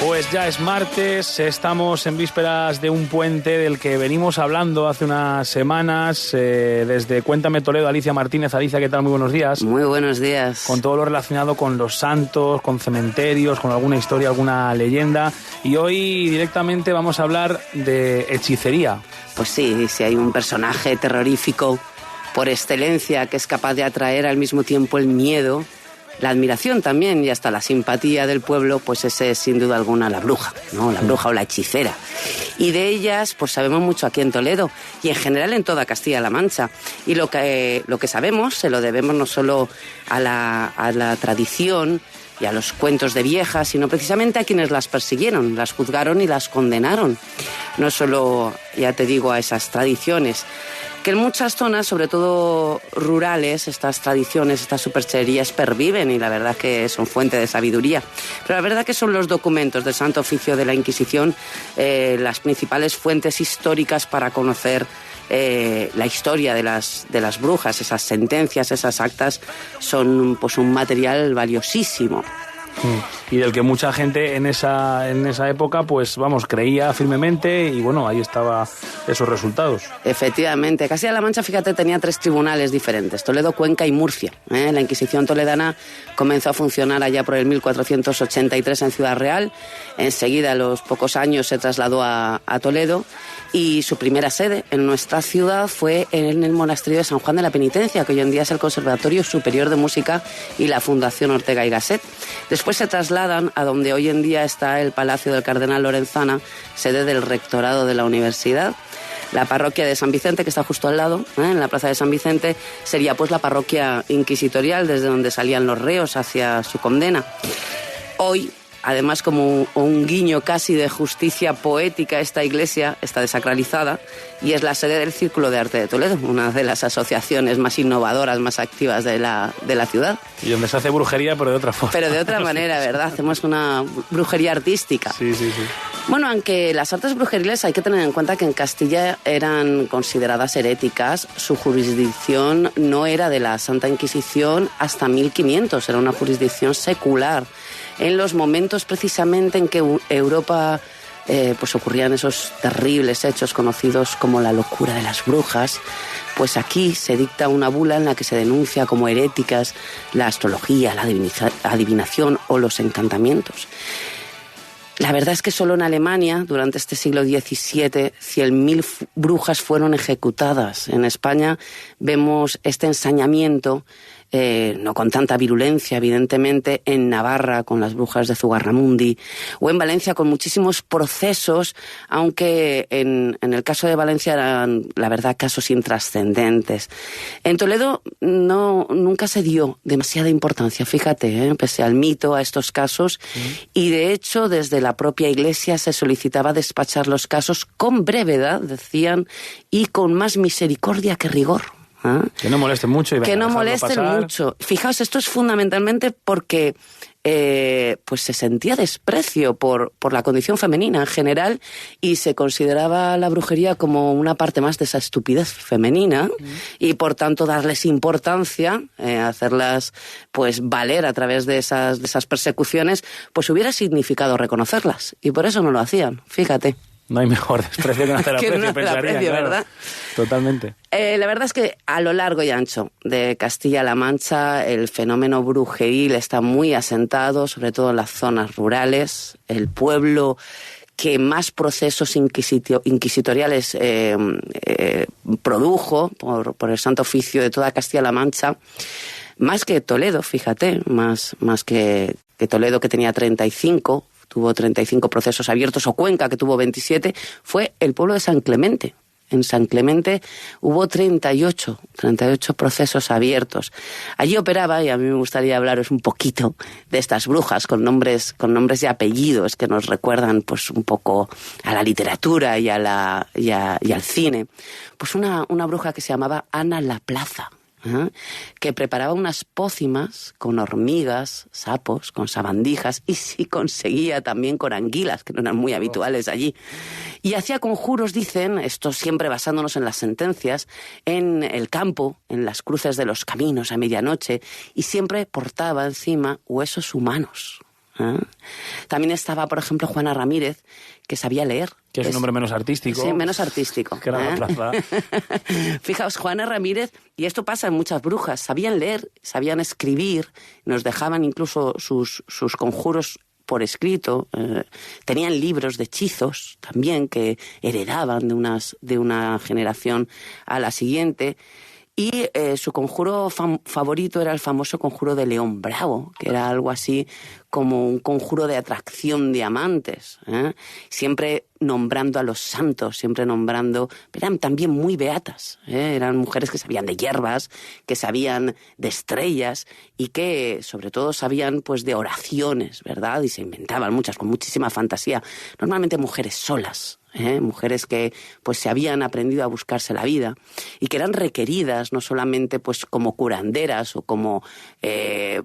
Pues ya es martes, estamos en vísperas de un puente del que venimos hablando hace unas semanas, desde Cuéntame Toledo, Alicia Martínez. Alicia, ¿qué tal? Muy buenos días. Muy buenos días. Con todo lo relacionado con los santos, con cementerios, con alguna historia, alguna leyenda. Y hoy directamente vamos a hablar de hechicería. Pues sí, si hay un personaje terrorífico por excelencia que es capaz de atraer al mismo tiempo el miedo, la admiración también y hasta la simpatía del pueblo, pues ese es sin duda alguna la bruja, ¿no? La bruja o la hechicera. Y de ellas pues sabemos mucho aquí en Toledo y en general en toda Castilla-La Mancha. Y lo que sabemos se lo debemos no solo a la tradición y a los cuentos de viejas, sino precisamente a quienes las persiguieron, las juzgaron y las condenaron. No solo, ya te digo, a esas tradiciones, que en muchas zonas, sobre todo rurales, estas tradiciones, estas supercherías perviven y la verdad que son fuente de sabiduría. Pero la verdad que son los documentos del Santo Oficio de la Inquisición las principales fuentes históricas para conocer la historia de las brujas. Esas sentencias, esas actas son pues un material valiosísimo. Y del que mucha gente en esa época, pues vamos, creía firmemente y bueno, ahí estaba esos resultados. Efectivamente, Castilla-La Mancha, fíjate, tenía 3 tribunales diferentes, Toledo, Cuenca y Murcia. La Inquisición toledana comenzó a funcionar allá por el 1483 en Ciudad Real. Enseguida, a los pocos años, se trasladó a Toledo y su primera sede en nuestra ciudad fue en el monasterio de San Juan de la Penitencia, que hoy en día es el Conservatorio Superior de Música y la Fundación Ortega y Gasset. Después se trasladan a donde hoy en día está el Palacio del Cardenal Lorenzana, sede del rectorado de la universidad. La parroquia de San Vicente, que está justo al lado, en la plaza de San Vicente, sería pues la parroquia inquisitorial desde donde salían los reos hacia su condena. Hoy, además, como un guiño casi de justicia poética, esta iglesia está desacralizada y es la sede del Círculo de Arte de Toledo, una de las asociaciones más innovadoras, más activas de la ciudad. Y donde se hace brujería, pero de otra forma. Pero de otra manera, ¿verdad? Hacemos una brujería artística. Sí. Bueno, aunque las artes brujeriles hay que tener en cuenta que en Castilla eran consideradas heréticas, su jurisdicción no era de la Santa Inquisición hasta 1500, era una jurisdicción secular. En los momentos precisamente en que Europa pues ocurrían esos terribles hechos conocidos como la locura de las brujas, pues aquí se dicta una bula en la que se denuncia como heréticas la astrología, la adivinación o los encantamientos. La verdad es que solo en Alemania, durante este siglo XVII, 100.000 brujas fueron ejecutadas. En España vemos este ensañamiento, no con tanta virulencia, evidentemente, en Navarra con las brujas de Zugarramundi, o en Valencia con muchísimos procesos, aunque en el caso de Valencia eran, la verdad, casos intrascendentes. En Toledo nunca se dio demasiada importancia, fíjate, pese al mito, a estos casos, y de hecho desde la propia iglesia se solicitaba despachar los casos con brevedad, decían, y con más misericordia que rigor. Que no molesten mucho. Y venga, que no molesten pasar. mucho. Fijaos, esto es fundamentalmente porque pues se sentía desprecio por la condición femenina en general y se consideraba la brujería como una parte más de esa estupidez femenina y por tanto darles importancia, hacerlas pues valer a través de esas persecuciones, pues hubiera significado reconocerlas y por eso no lo hacían, fíjate. No hay mejor desprecio que no hacer aprecio, pensaría, claro. ¿Verdad? Totalmente. La verdad es que a lo largo y ancho de Castilla-La Mancha el fenómeno brujeril está muy asentado, sobre todo en las zonas rurales. El pueblo que más procesos inquisitoriales produjo por el Santo Oficio de toda Castilla-La Mancha, más que Toledo, fíjate, más que Toledo, que tenía 35, tuvo 35 procesos abiertos, o Cuenca, que tuvo 27, fue el pueblo de San Clemente. En San Clemente hubo 38 procesos abiertos. Allí operaba, y a mí me gustaría hablaros un poquito de estas brujas con nombres y apellidos que nos recuerdan pues un poco a la literatura y al cine. Pues una bruja que se llamaba Ana la Plaza, que preparaba unas pócimas con hormigas, sapos, con sabandijas y si conseguía también con anguilas, que no eran muy habituales allí. Y hacía conjuros, dicen, esto siempre basándonos en las sentencias, en el campo, en las cruces de los caminos a medianoche, y siempre portaba encima huesos humanos. También estaba, por ejemplo, Juana Ramírez, que sabía leer. Que es un nombre menos artístico. Sí, menos artístico. Que era la plaza. Fijaos, Juana Ramírez, y esto pasa en muchas brujas, sabían leer, sabían escribir, nos dejaban incluso sus conjuros por escrito, tenían libros de hechizos también que heredaban de una generación a la siguiente. Y su conjuro favorito era el famoso conjuro de León Bravo, que era algo así como un conjuro de atracción de amantes, siempre nombrando a los santos, siempre nombrando, eran también muy beatas, eran mujeres que sabían de hierbas, que sabían de estrellas y que sobre todo sabían pues de oraciones, ¿verdad? Y se inventaban muchas, con muchísima fantasía, normalmente mujeres solas. Mujeres que pues se habían aprendido a buscarse la vida y que eran requeridas no solamente pues como curanderas o como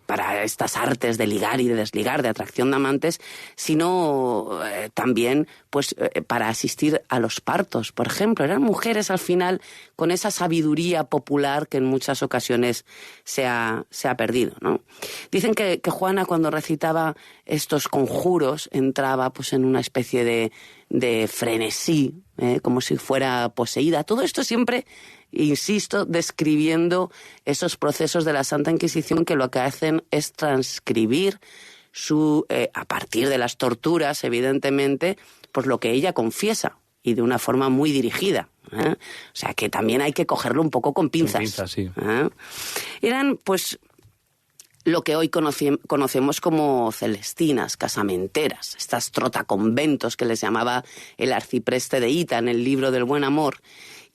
para estas artes de ligar y de desligar, de atracción de amantes, sino también pues para asistir a los partos, por ejemplo. Eran mujeres al final con esa sabiduría popular que en muchas ocasiones se ha perdido, ¿no? Dicen que Juana, cuando recitaba estos conjuros, entraba pues en una especie de frenesí, como si fuera poseída. Todo esto siempre, insisto, describiendo esos procesos de la Santa Inquisición que lo que hacen es transcribir a partir de las torturas, evidentemente, pues lo que ella confiesa y de una forma muy dirigida. O sea, que también hay que cogerlo un poco con pinzas. Con pinzas, sí. Eran, pues, lo que hoy conocemos como celestinas, casamenteras, estas trotaconventos que les llamaba el arcipreste de Hita en el libro del Buen Amor,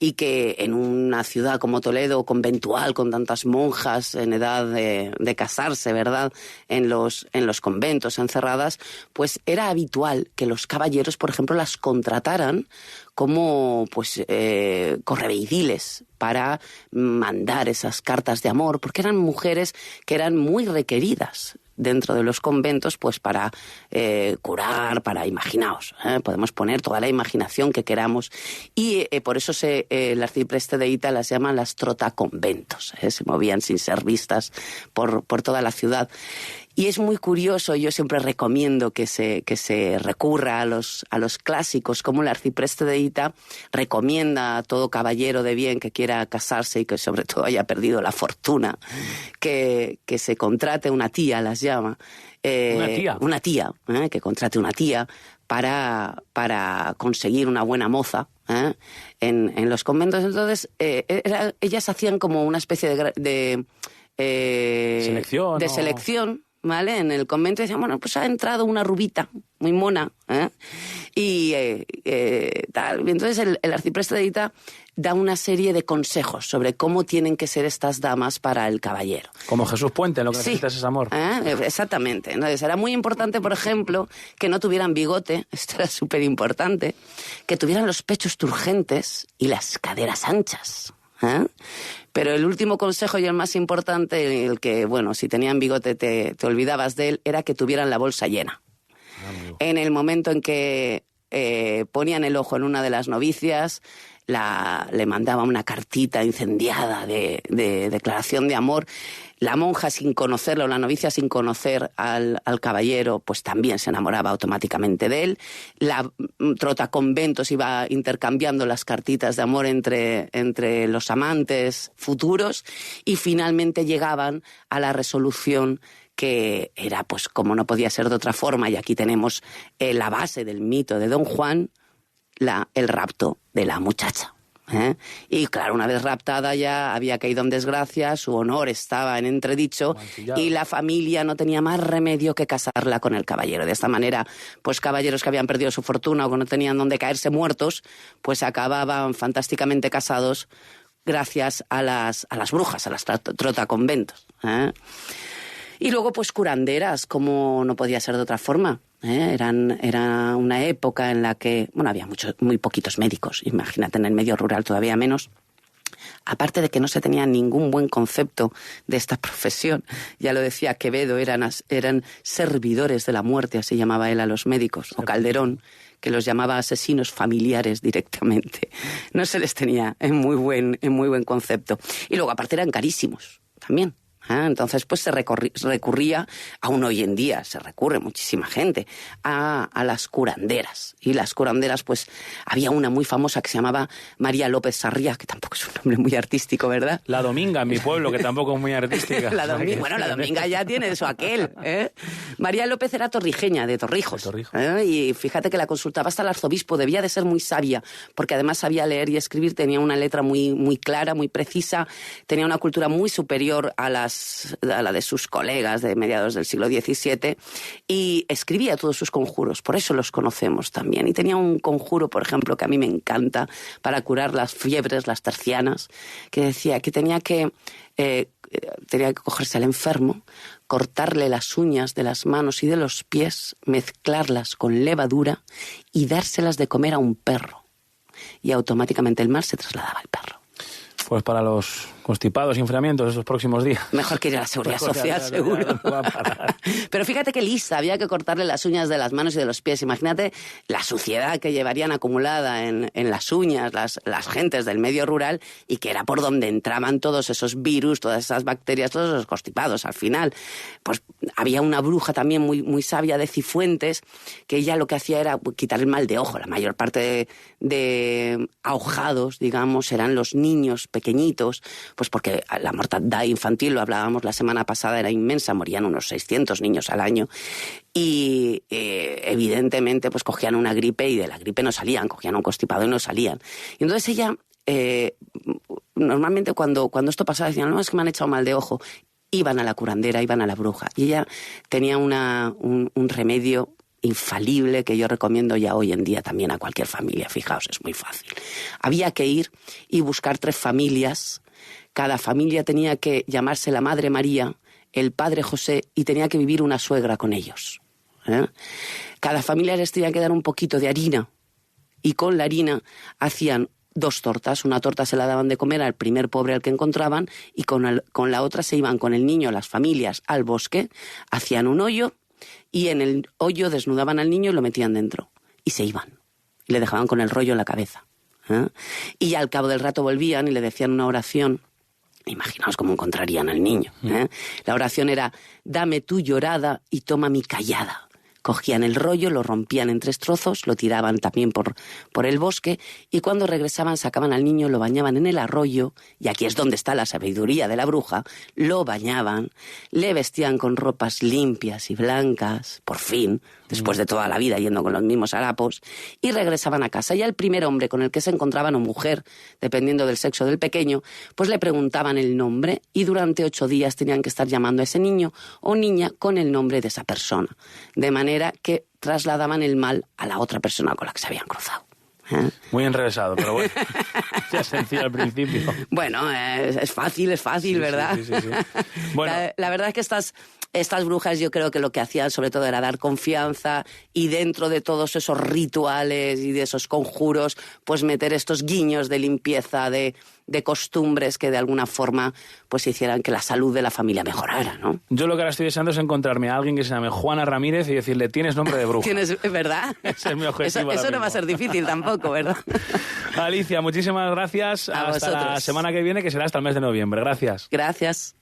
y que en una ciudad como Toledo, conventual, con tantas monjas en edad de casarse, ¿verdad?, en los conventos encerradas, pues era habitual que los caballeros, por ejemplo, las contrataran como pues correveidiles para mandar esas cartas de amor, porque eran mujeres que eran muy requeridas dentro de los conventos, pues para curar, para imaginaos, podemos poner toda la imaginación que queramos, y por eso el arcipreste de Hita las llama las trotaconventos, se movían sin ser vistas por toda la ciudad. Y es muy curioso, yo siempre recomiendo que se recurra a los clásicos, como el arcipreste de Hita recomienda a todo caballero de bien que quiera casarse y que sobre todo haya perdido la fortuna, que se contrate una tía, las llama. Una tía, que contrate una tía para conseguir una buena moza. En los conventos. Entonces, ellas hacían como una especie de selección, ¿vale? En el convento decían, bueno, pues ha entrado una rubita muy mona, y tal. Y entonces el arcipreste de Hita da una serie de consejos sobre cómo tienen que ser estas damas para el caballero. Como Jesús Puente, lo que necesitas es amor. Exactamente. Entonces era muy importante, por ejemplo, que no tuvieran bigote, esto era súper importante, que tuvieran los pechos turgentes y las caderas anchas. Pero el último consejo y el más importante, el que, bueno, si tenían bigote te olvidabas de él, era que tuvieran la bolsa llena. En el momento en que ponían el ojo en una de las novicias, le mandaba una cartita incendiada de declaración de amor. La monja, sin conocerlo, la novicia sin conocer al caballero, pues también se enamoraba automáticamente de él. La trotaconventos iba intercambiando las cartitas de amor entre los amantes futuros y finalmente llegaban a la resolución que era, pues como no podía ser de otra forma, y aquí tenemos la base del mito de Don Juan, el rapto de la muchacha. Y claro, una vez raptada ya había caído en desgracia, su honor estaba en entredicho y la familia no tenía más remedio que casarla con el caballero. De esta manera, pues caballeros que habían perdido su fortuna o que no tenían dónde caerse muertos, pues acababan fantásticamente casados gracias a las brujas, a las trotaconventos. Y luego, pues curanderas, como no podía ser de otra forma. Era una época en la que, bueno, había muy poquitos médicos, imagínate, en el medio rural todavía menos. Aparte de que no se tenía ningún buen concepto de esta profesión, ya lo decía Quevedo, eran servidores de la muerte, así llamaba él a los médicos, o Calderón, que los llamaba asesinos familiares directamente. No se les tenía en muy buen concepto. Y luego, aparte, eran carísimos también. Entonces, pues se recurría, aún hoy en día se recurre muchísima gente, a las curanderas. Y las curanderas, pues había una muy famosa que se llamaba María López Sarriá, que tampoco es un nombre muy artístico, ¿verdad? La Dominga, en mi pueblo, que tampoco es muy artística. La Dominga ya tiene eso aquel. María López era torrijeña, de Torrijos. Y fíjate que la consultaba hasta el arzobispo, debía de ser muy sabia, porque además sabía leer y escribir, tenía una letra muy, muy clara, muy precisa, tenía una cultura muy superior a la de sus colegas de mediados del siglo XVII, y escribía todos sus conjuros, por eso los conocemos también. Y tenía un conjuro, por ejemplo, que a mí me encanta, para curar las fiebres, las tercianas, que decía que tenía que cogerse al enfermo, cortarle las uñas de las manos y de los pies, mezclarlas con levadura y dárselas de comer a un perro. Y automáticamente el mal se trasladaba al perro. Pues para los constipados y enfriamientos esos próximos días. Mejor que ir a la Seguridad Social, seguro. Pero fíjate que lisa, había que cortarle las uñas de las manos y de los pies. Imagínate la suciedad que llevarían acumulada en las uñas las gentes del medio rural, y que era por donde entraban todos esos virus, todas esas bacterias, todos esos constipados. Al final, pues había una bruja también muy, muy sabia de Cifuentes, que ella lo que hacía era quitar el mal de ojo. La mayor parte de ahogados, digamos, eran los niños pequeñitos, pues porque la mortandad infantil, lo hablábamos la semana pasada, era inmensa, morían unos 600 niños al año, y evidentemente pues cogían una gripe y de la gripe no salían, cogían un constipado y no salían. Y entonces ella, normalmente cuando esto pasaba, decían, no, es que me han echado mal de ojo, iban a la curandera, iban a la bruja, y ella tenía un remedio infalible que yo recomiendo ya hoy en día también a cualquier familia. Fijaos, es muy fácil. Había que ir y buscar 3 familias. Cada familia tenía que llamarse la Madre María, el Padre José, y tenía que vivir una suegra con ellos. Cada familia les tenía que dar un poquito de harina, y con la harina hacían 2 tortas. Una torta se la daban de comer al primer pobre al que encontraban, y con la otra se iban con el niño, las familias, al bosque, hacían un hoyo, y en el hoyo desnudaban al niño y lo metían dentro. Y se iban. Y le dejaban con el rollo en la cabeza. Y al cabo del rato volvían y le decían una oración. Imaginaos cómo encontrarían al niño. La oración era, dame tu llorada y toma mi callada. Cogían el rollo, lo rompían en 3 trozos, lo tiraban también por el bosque, y cuando regresaban sacaban al niño, lo bañaban en el arroyo, y aquí es donde está la sabiduría de la bruja, lo bañaban, le vestían con ropas limpias y blancas, por fin, después de toda la vida yendo con los mismos harapos, y regresaban a casa. Y al primer hombre con el que se encontraban, o mujer, dependiendo del sexo del pequeño, pues le preguntaban el nombre, y durante 8 días tenían que estar llamando a ese niño o niña con el nombre de esa persona, de manera que trasladaban el mal a la otra persona con la que se habían cruzado. Muy enrevesado, pero bueno, ya sencillo al principio. Bueno, es fácil, sí, ¿verdad? Sí. Bueno. La verdad es que estas brujas, yo creo que lo que hacían sobre todo era dar confianza, y dentro de todos esos rituales y de esos conjuros, pues meter estos guiños de limpieza, de costumbres que de alguna forma pues hicieran que la salud de la familia mejorara, ¿no? Yo lo que ahora estoy deseando es encontrarme a alguien que se llame Juana Ramírez y decirle, tienes nombre de bruja. ¿Verdad? Ese es mi objetivo. Eso no va a ser difícil tampoco, ¿verdad? Alicia, muchísimas gracias. Hasta la semana que viene, que será hasta el mes de noviembre. Gracias. Gracias.